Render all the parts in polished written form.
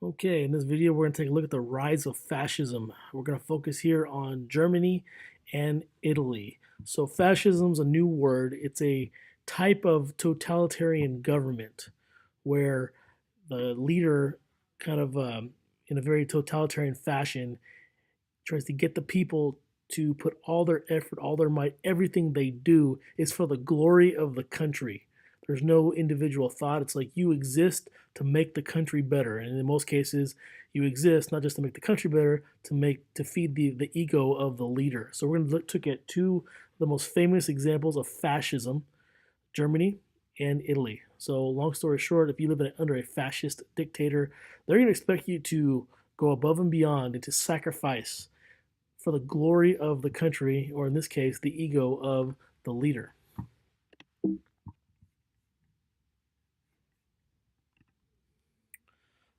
Okay, in this video, we're going to take a look at the rise of fascism. We're going to focus here on Germany and Italy. So, fascism is a new word. It's a type of totalitarian government where the leader, kind of in a very totalitarian fashion, tries to get the people to put all their effort, all their might, everything they do is for the glory of the country. There's no individual thought. It's like you exist to make the country better. And in most cases, you exist not just to make the country better, to feed the ego of the leader. So we're going to look at two of the most famous examples of fascism, Germany and Italy. So long story short, if you live under a fascist dictator, they're going to expect you to go above and beyond and to sacrifice for the glory of the country, or in this case, the ego of the leader.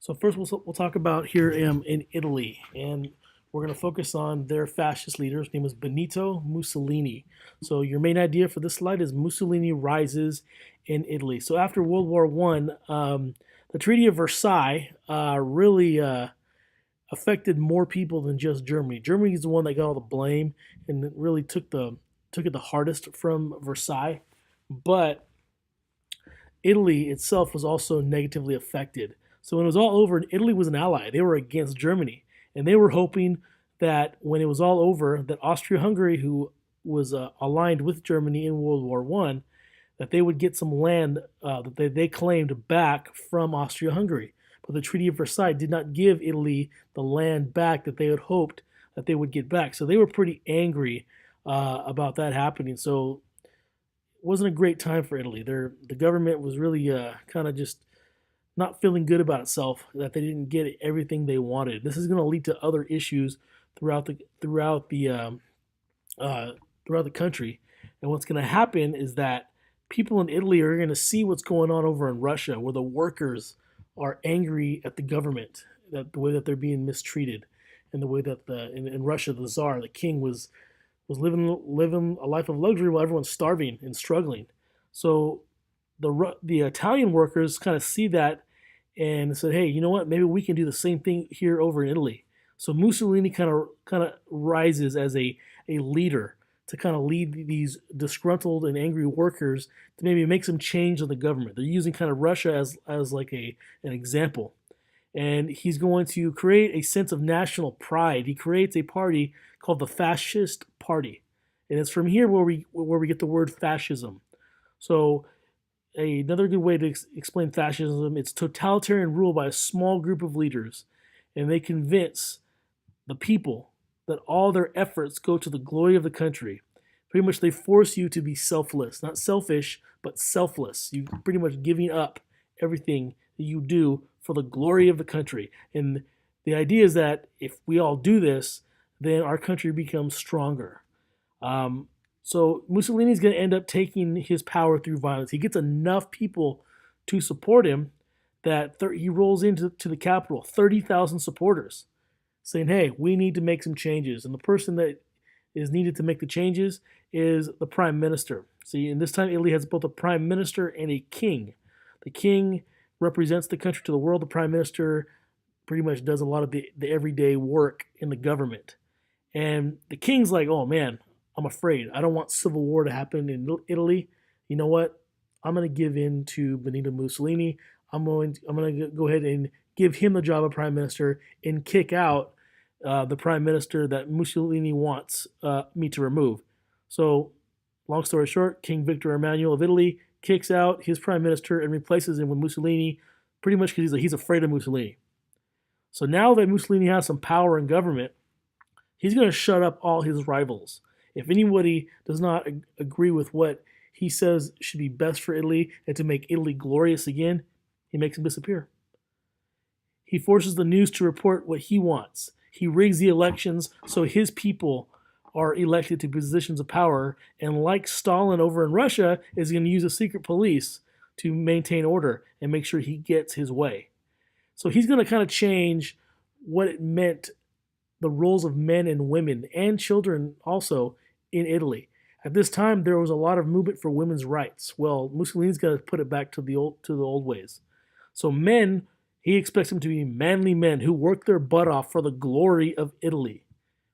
So first, we'll talk about here in Italy, and we're going to focus on their fascist leader. His name is Benito Mussolini. So your main idea for this slide is Mussolini rises in Italy. So after World War One, the Treaty of Versailles really affected more people than just Germany. Germany is the one that got all the blame and really took it the hardest from Versailles, but Italy itself was also negatively affected. So when it was all over, Italy was an ally. They were against Germany, and they were hoping that when it was all over, that Austria-Hungary, who was aligned with Germany in World War One, that they would get some land that they claimed back from Austria-Hungary. But the Treaty of Versailles did not give Italy the land back that they had hoped that they would get back. So they were pretty angry about that happening. So it wasn't a great time for Italy. The government was really kind of just not feeling good about itself that they didn't get everything they wanted. This is going to lead to other issues throughout the country. And what's going to happen is that people in Italy are going to see what's going on over in Russia, where the workers are angry at the government, that the way that they're being mistreated, and the way that in Russia the Tsar, the king, was living a life of luxury while everyone's starving and struggling. So the Italian workers kind of see that and said, "Hey, you know what? Maybe we can do the same thing here over in Italy." So Mussolini kind of rises as a leader to kind of lead these disgruntled and angry workers to maybe make some change in the government. They're using kind of Russia as like an example. And he's going to create a sense of national pride. He creates a party called the Fascist Party. And it's from here where we get the word fascism. So another good way to explain fascism, it's totalitarian rule by a small group of leaders, and they convince the people that all their efforts go to the glory of the country. Pretty much they force you to be selfless, not selfish, but selfless. You pretty much giving up everything that you do for the glory of the country. And the idea is that if we all do this, then our country becomes stronger. So Mussolini's going to end up taking his power through violence. He gets enough people to support him that he rolls into the capital, 30,000 supporters, saying, "Hey, we need to make some changes." And the person that is needed to make the changes is the prime minister. See, in this time, Italy has both a prime minister and a king. The king represents the country to the world. The prime minister pretty much does a lot of the everyday work in the government. And the king's like, "Oh man, I'm afraid. I don't want civil war to happen in Italy. You know what? I'm going to give in to Benito Mussolini. I'm going to go ahead and give him the job of prime minister and kick out the prime minister that Mussolini wants me to remove." So, long story short, King Victor Emmanuel of Italy kicks out his prime minister and replaces him with Mussolini, pretty much because he's afraid of Mussolini. So now that Mussolini has some power in government, he's going to shut up all his rivals. If anybody does not agree with what he says should be best for Italy and to make Italy glorious again, he makes them disappear. He forces the news to report what he wants. He rigs the elections so his people are elected to positions of power, and like Stalin over in Russia, is going to use a secret police to maintain order and make sure he gets his way. So he's going to kind of change what it meant, the roles of men and women and children also in Italy. At this time, there was a lot of movement for women's rights. Well, Mussolini's going to put it back to the old ways. So men He expects them to be manly men who work their butt off for the glory of Italy.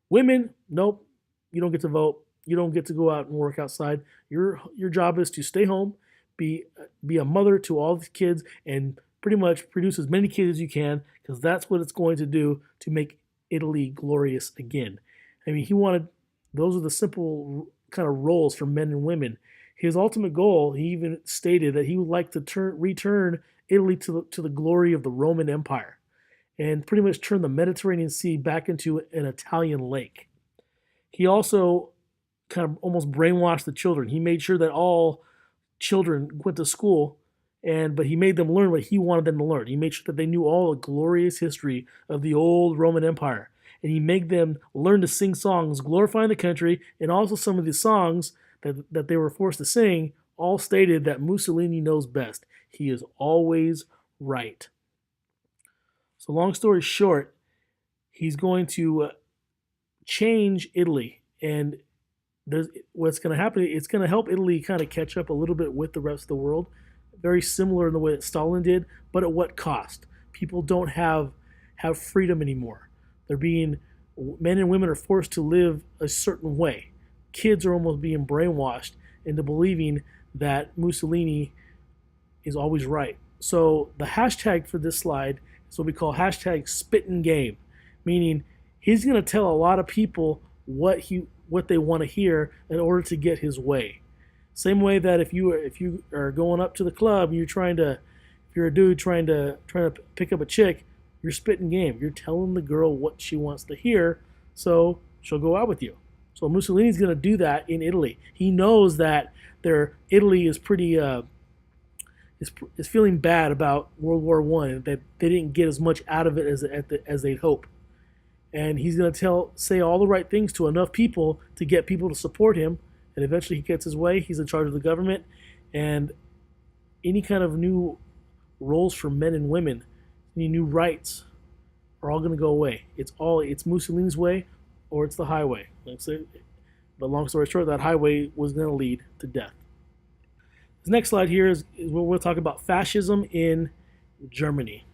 Women, nope, you don't get to vote. You don't get to go out and work outside. Your job is to stay home, be be a mother to all the kids, and pretty much produce as many kids as you can, because that's what it's going to do to make Italy glorious again. I mean, he wanted those are the simple kind of roles for men and women. His ultimate goal, he even stated that he would like to return Italy to the glory of the Roman Empire and pretty much turn the Mediterranean Sea back into an Italian lake. He also kind of almost brainwashed the children. He made sure that all children went to school, but he made them learn what he wanted them to learn. He made sure that they knew all the glorious history of the old Roman Empire, and he made them learn to sing songs glorifying the country, and also some of the songs that they were forced to sing all stated that Mussolini knows best. He is always right. So long story short, he's going to change Italy, and what's going to happen. It's going to help Italy kind of catch up a little bit with the rest of the world, very similar in the way that Stalin did, but at what cost? People don't have freedom anymore. They're being Men and women are forced to live a certain way. Kids are almost being brainwashed into believing that Mussolini is always right. So the hashtag for this slide is what we call hashtag spitting game, meaning he's going to tell a lot of people what they want to hear in order to get his way. Same way that if you are going up to the club and if you're a dude trying to pick up a chick, you're spitting game. You're telling the girl what she wants to hear, so she'll go out with you. So Mussolini's going to do that in Italy. He knows that Italy is pretty is feeling bad about World War I, and that they didn't get as much out of it as they'd hope. And he's going to say all the right things to enough people to get people to support him, and eventually he gets his way. He's in charge of the government, and any kind of new roles for men and women, any new rights, are all going to go away. It's Mussolini's way, or it's the highway. But long story short, that highway was going to lead to death. This next slide here is where we'll talk about fascism in Germany.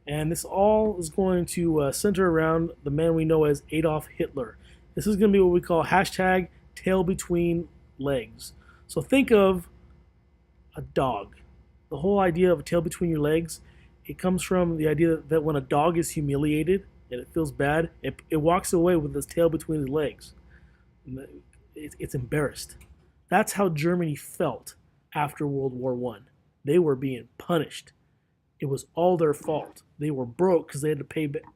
And this all is going to center around the man we know as Adolf Hitler. This is going to be what we call hashtag tail between legs. So think of a dog. The whole idea of a tail between your legs, it comes from the idea that when a dog is humiliated and it feels bad, it walks away with its tail between its legs. It's embarrassed. That's how Germany felt after World War I. They were being punished. It was all their fault. They were broke because they had to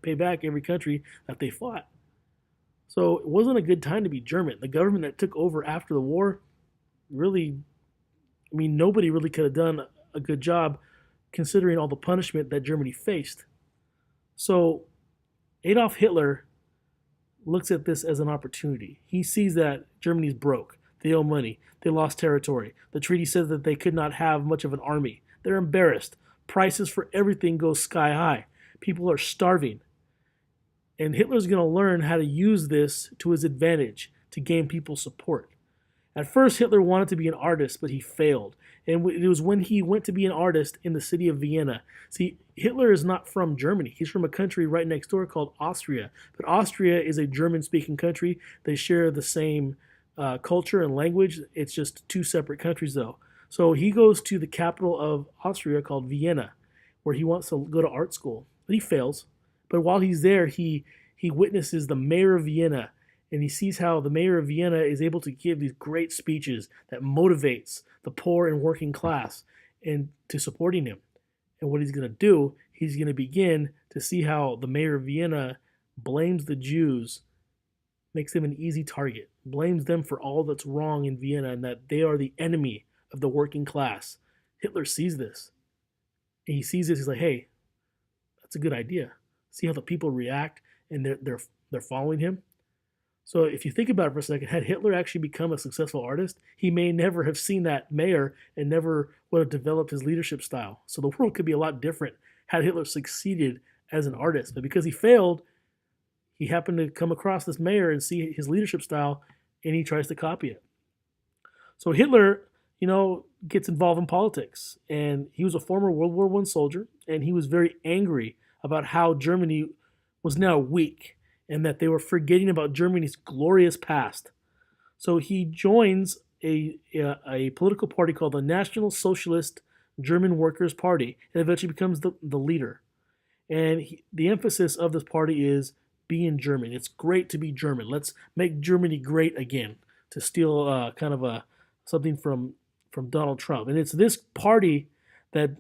pay back every country that they fought. So it wasn't a good time to be German. The government that took over after the war really, nobody really could have done a good job considering all the punishment that Germany faced. So Adolf Hitler looks at this as an opportunity. He sees that Germany's broke. They owe money. They lost territory. The treaty says that they could not have much of an army. They're embarrassed. Prices for everything go sky high. People are starving. And Hitler's going to learn how to use this to his advantage to gain people's support. At first, Hitler wanted to be an artist, but he failed. And it was when he went to be an artist in the city of Vienna. See, Hitler is not from Germany. He's from a country right next door called Austria. But Austria is a German-speaking country. They share the same culture and language. It's just two separate countries, though. So he goes to the capital of Austria called Vienna, where he wants to go to art school. But he fails. But while he's there, he witnesses the mayor of Vienna, and he sees how the mayor of Vienna is able to give these great speeches that motivates the poor and working class and to supporting him. And what he's going to do, he's going to begin to see how the mayor of Vienna blames the Jews, makes them an easy target, blames them for all that's wrong in Vienna and that they are the enemy of the working class. Hitler sees this. And he sees this, he's like, hey, that's a good idea. See how the people react and they're following him. So if you think about it for a second, had Hitler actually become a successful artist, he may never have seen that mayor and never would have developed his leadership style. So the world could be a lot different had Hitler succeeded as an artist. But because he failed, he happened to come across this mayor and see his leadership style, and he tries to copy it. So Hitler, gets involved in politics, and he was a former World War I soldier. and he was very angry about how Germany was now weak and that they were forgetting about Germany's glorious past. So he joins a political party called the National Socialist German Workers' Party and eventually becomes the leader. And the emphasis of this party is being German. It's great to be German. Let's make Germany great again. To steal kind of something from Donald Trump, and it's this party that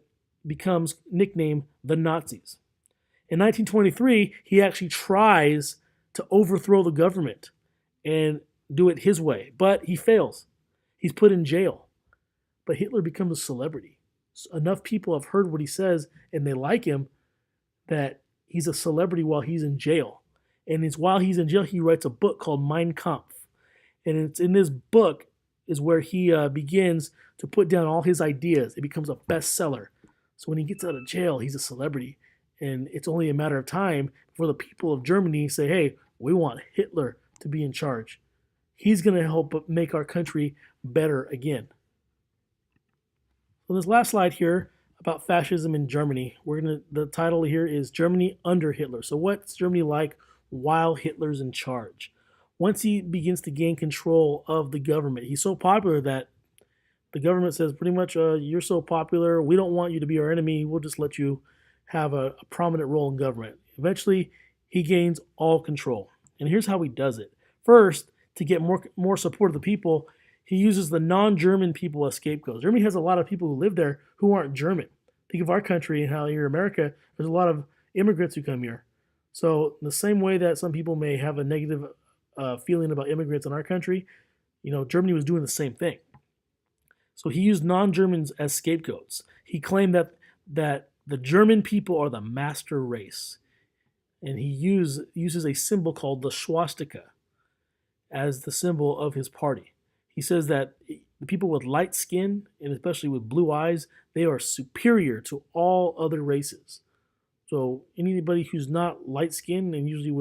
becomes nicknamed the Nazis. In 1923, he actually tries to overthrow the government and do it his way, but he fails. He's put in jail. But Hitler becomes a celebrity. So enough people have heard what he says and they like him that he's a celebrity while he's in jail. And it's while he's in jail, he writes a book called Mein Kampf. And it's in this book is where he begins to put down all his ideas. It becomes a bestseller. So when he gets out of jail, he's a celebrity. And it's only a matter of time before the people of Germany say, hey, we want Hitler to be in charge. He's going to help make our country better again. So this last slide here about fascism in Germany, the title here is Germany under Hitler. So what's Germany like while Hitler's in charge? Once he begins to gain control of the government, he's so popular that the government says pretty much, you're so popular, we don't want you to be our enemy, we'll just let you have a prominent role in government. Eventually, he gains all control. And here's how he does it. First, to get more support of the people, he uses the non-German people as scapegoats. Germany has a lot of people who live there who aren't German. Think of our country and how here in America, there's a lot of immigrants who come here. So the same way that some people may have a negative feeling about immigrants in our country, Germany was doing the same thing. So he used non-Germans as scapegoats. He claimed that the German people are the master race. And he uses a symbol called the swastika as the symbol of his party. He says that the people with light skin, and especially with blue eyes, they are superior to all other races. So anybody who's not light skinned, and usually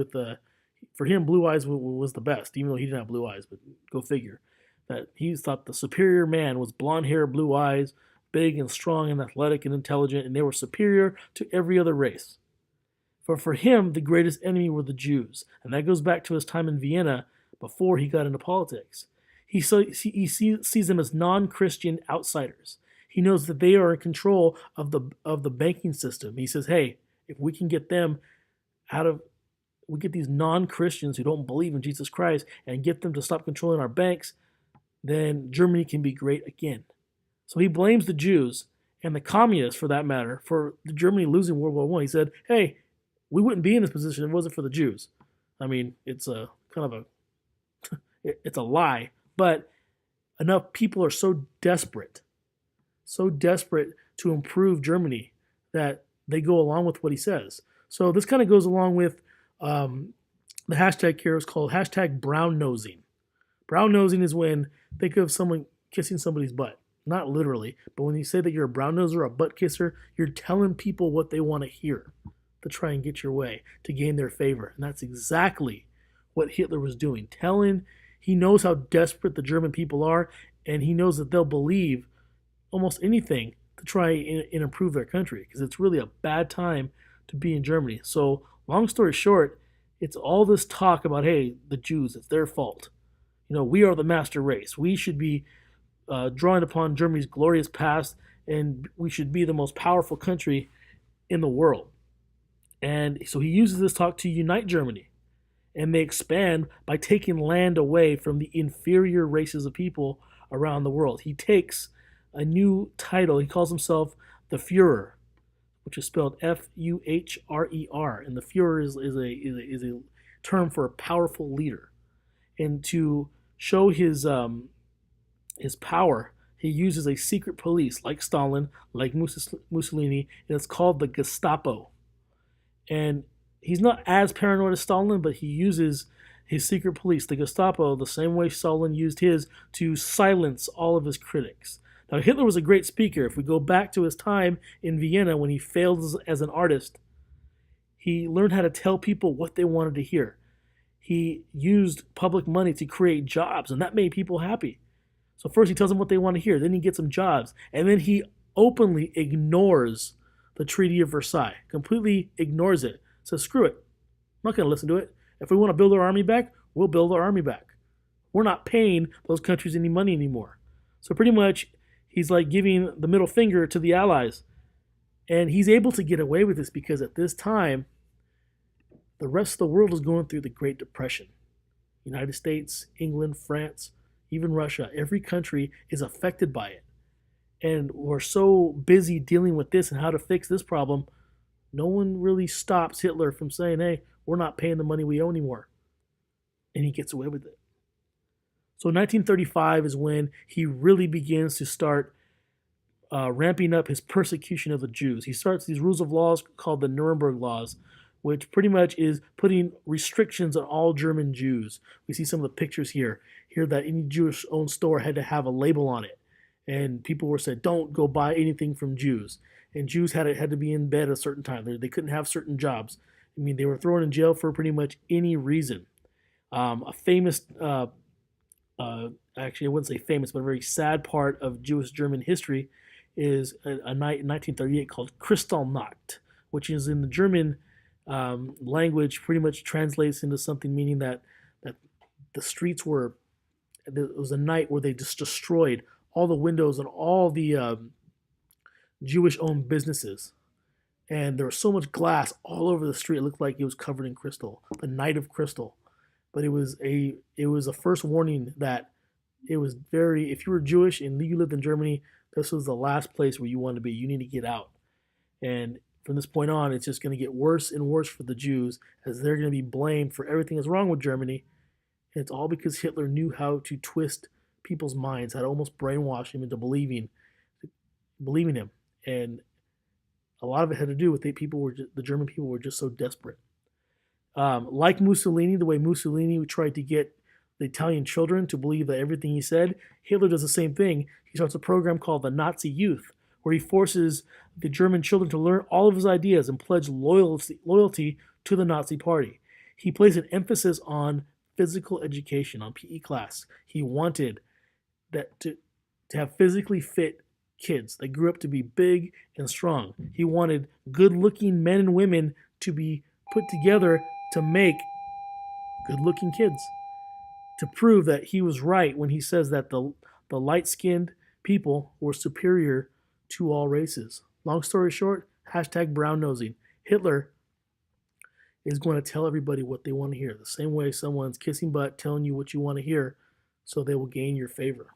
for him, blue eyes was the best, even though he didn't have blue eyes, but go figure. That he thought the superior man was blonde hair, blue eyes, big and strong and athletic and intelligent, and they were superior to every other race. For him, the greatest enemy were the Jews. And that goes back to his time in Vienna before he got into politics. He sees them as non-Christian outsiders. He knows that they are in control of the banking system. He says, hey, if we can get them we get these non-Christians who don't believe in Jesus Christ and get them to stop controlling our banks, then Germany can be great again. So he blames the Jews and the communists, for that matter, for Germany losing World War I. He said, hey, we wouldn't be in this position if it wasn't for the Jews. I mean, it's a it's a lie, but enough people are so desperate to improve Germany that they go along with what he says. So this kind of goes along with the hashtag here is called hashtag brown nosing. Brown nosing is when think of someone kissing somebody's butt. Not literally, but when you say that you're a brown noser or a butt kisser, you're telling people what they want to hear to try and get your way, to gain their favor. And that's exactly what Hitler was doing. He knows how desperate the German people are, and he knows that they'll believe almost anything to try and improve their country, because it's really a bad time to be in Germany. So long story short, it's all this talk about, hey, the Jews, it's their fault. We are the master race. We should be drawing upon Germany's glorious past, and we should be the most powerful country in the world. And so he uses this talk to unite Germany. And they expand by taking land away from the inferior races of people around the world. He takes a new title. He calls himself the Führer, which is spelled F-U-H-R-E-R. And the Führer is a term for a powerful leader. And to show his power, he uses a secret police like Stalin, like Mussolini, and it's called the Gestapo. And he's not as paranoid as Stalin, but he uses his secret police, the Gestapo, the same way Stalin used his to silence all of his critics. Now, Hitler was a great speaker. If we go back to his time in Vienna when he failed as an artist, he learned how to tell people what they wanted to hear. He used public money to create jobs, and that made people happy. So first he tells them what they want to hear, then he gets them jobs, and then he openly ignores the Treaty of Versailles, completely ignores it, says, screw it, I'm not going to listen to it. If we want to build our army back, we'll build our army back. We're not paying those countries any money anymore. So pretty much, he's like giving the middle finger to the Allies. And he's able to get away with this because at this time, the rest of the world is going through the Great Depression. United States, England, France, even Russia, every country is affected by it. And we're so busy dealing with this and how to fix this problem, no one really stops Hitler from saying, hey, we're not paying the money we owe anymore. And he gets away with it. So 1935 is when he really begins to start ramping up his persecution of the Jews. He starts these rules of laws called the Nuremberg Laws, which pretty much is putting restrictions on all German Jews. We see some of the pictures here that any Jewish-owned store had to have a label on it. And people were said, don't go buy anything from Jews. And Jews had to be in bed at a certain time. They couldn't have certain jobs. I mean, they were thrown in jail for pretty much any reason. A famous, actually, I wouldn't say famous, but a very sad part of Jewish German history is a night in 1938 called Kristallnacht, which is in the German language pretty much translates into something meaning that the streets were, it was a night where they just destroyed all the windows and all the Jewish-owned businesses. And there was so much glass all over the street, it looked like it was covered in crystal, the night of crystal. But it was a first warning that it was very, if you were Jewish and you lived in Germany, this was the last place where you wanted to be. You need to get out. And from this point on, it's just going to get worse and worse for the Jews as they're going to be blamed for everything that's wrong with Germany. And it's all because Hitler knew how to twist people's minds, how to almost brainwash them into believing him. And a lot of it had to do with the German people were just so desperate. Like Mussolini, the way Mussolini tried to get the Italian children to believe that everything he said, Hitler does the same thing. He starts a program called the Nazi Youth, where he forces the German children to learn all of his ideas and pledge loyalty to the Nazi Party. He placed an emphasis on physical education, on PE class. He wanted that to have physically fit kids that grew up to be big and strong. He wanted good-looking men and women to be put together to make good-looking kids, to prove that he was right when he says that the light-skinned people were superior to all races. Long story short, #brown-nosing. Hitler is going to tell everybody what they want to hear, the same way someone's kissing butt telling you what you want to hear so they will gain your favor.